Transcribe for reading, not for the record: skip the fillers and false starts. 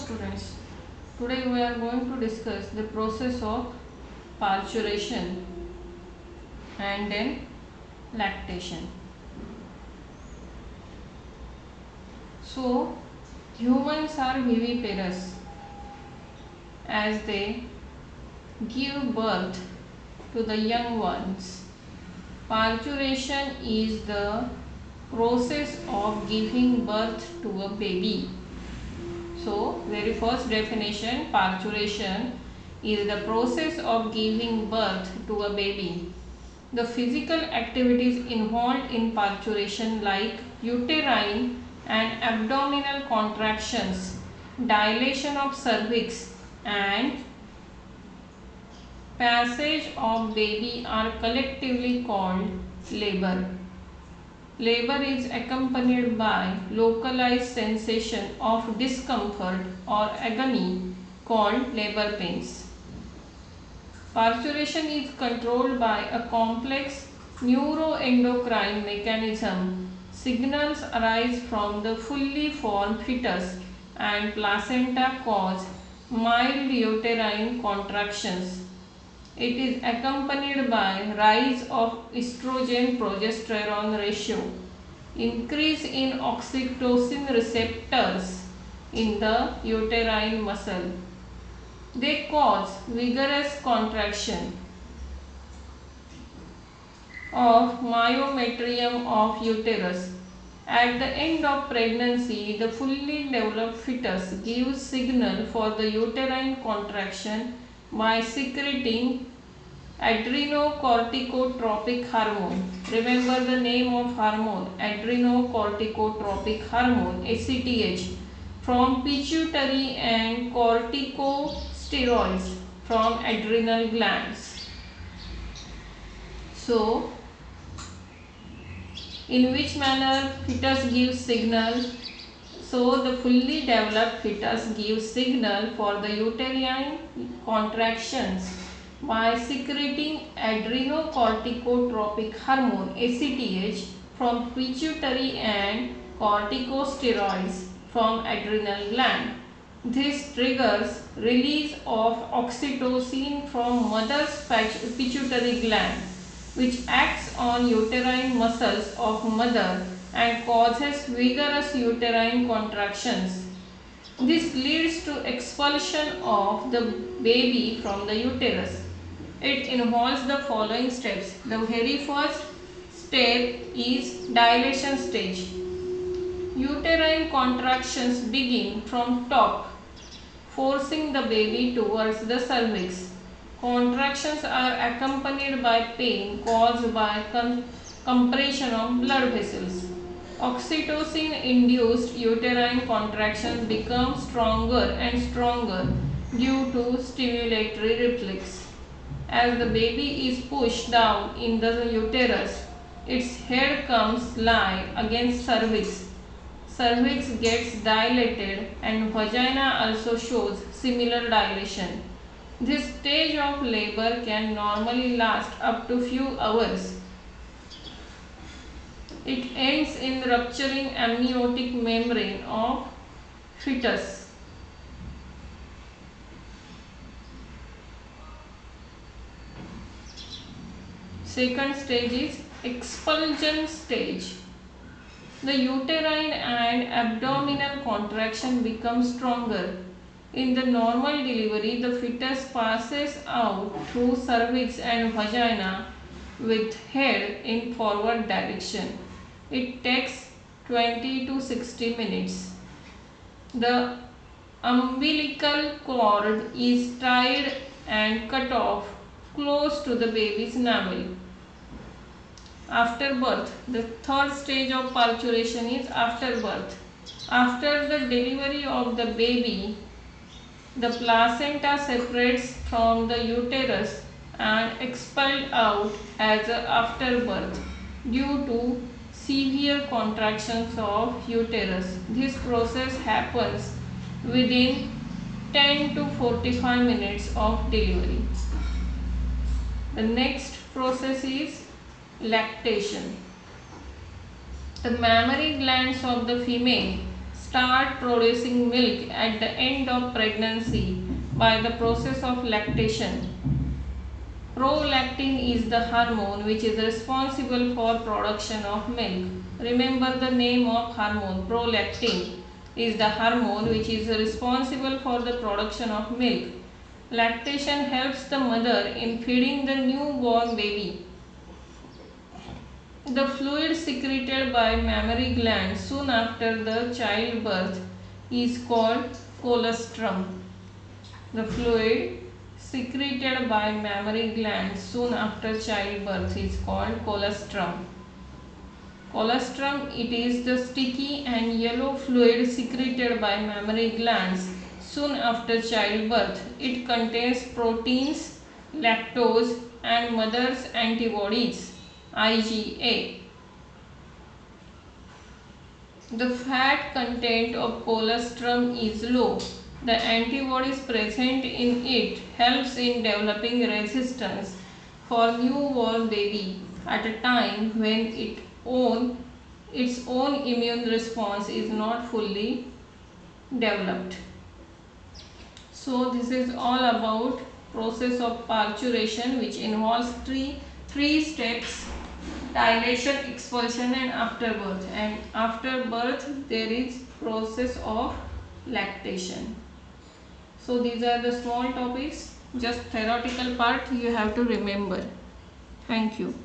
students, today we are going to discuss the process of parturition and then lactation. So, humans are viviparous as they give birth to the young ones. Parturition is the process of giving birth to a baby. So, very first definition, parturition is the process of giving birth to a baby. The physical activities involved in parturition like uterine and abdominal contractions, dilation of cervix and passage of baby are collectively called labor. Labor is accompanied by localized sensation of discomfort or agony called labor pains. Parturition is controlled by a complex neuroendocrine mechanism. Signals arise from the fully formed fetus and placenta cause mild uterine contractions. It is accompanied by rise of estrogen-progesterone ratio, increase in oxytocin receptors in the uterine muscle. They cause vigorous contraction of myometrium of uterus. At the end of pregnancy, the fully developed fetus gives signal for the uterine contraction by secreting adrenocorticotropic hormone. Remember the name of hormone, adrenocorticotropic hormone, ACTH, from pituitary and corticosteroids from adrenal glands. So, in which manner fetus gives signal? So, the fully developed fetus gives signal for the uterine contractions by secreting adrenocorticotropic hormone ACTH from pituitary and corticosteroids from adrenal gland. This triggers release of oxytocin from mother's pituitary gland, which acts on uterine muscles of mother and causes vigorous uterine contractions. This leads to expulsion of the baby from the uterus. It involves the following steps. The very first step is dilation stage. Uterine contractions begin from top, forcing the baby towards the cervix. Contractions are accompanied by pain caused by compression of blood vessels. Oxytocin-induced uterine contractions become stronger and stronger due to stimulatory reflex. As the baby is pushed down in the uterus, its head comes lie against cervix. Cervix gets dilated and vagina also shows similar dilation. This stage of labor can normally last up to few hours. It ends in rupturing amniotic membrane of fetus. Second stage is expulsion stage. The uterine and abdominal contraction becomes stronger. In the normal delivery, the fetus passes out through cervix and vagina with head in forward direction. It takes 20 to 60 minutes. The umbilical cord is tied and cut off close to the baby's navel. After birth, the third stage of parturition is after birth. After the delivery of the baby, the placenta separates from the uterus and expelled out as a afterbirth due to severe contractions of uterus. This process happens within 10 to 45 minutes of delivery. The next process is lactation. The mammary glands of the female start producing milk at the end of pregnancy by the process of lactation. Prolactin is the hormone which is responsible for production of milk. Remember the name of hormone. Prolactin is the hormone which is responsible for the production of milk. Lactation helps the mother in feeding the newborn baby. The fluid secreted by mammary gland soon after the childbirth is called colostrum. The fluid secreted by mammary gland soon after childbirth is called colostrum. Colostrum, it is the sticky and yellow fluid secreted by mammary glands soon after childbirth. It contains proteins, lactose and mother's antibodies, IgA. The fat content of colostrum is low. The antibodies present in it helps in developing resistance for newborn baby at a time when its own immune response is not fully developed. So this is all about process of parturition, which involves three steps: dilation, expulsion and afterbirth. And after birth there is process of lactation. So these are the small topics, just theoretical part you have to remember. Thank you.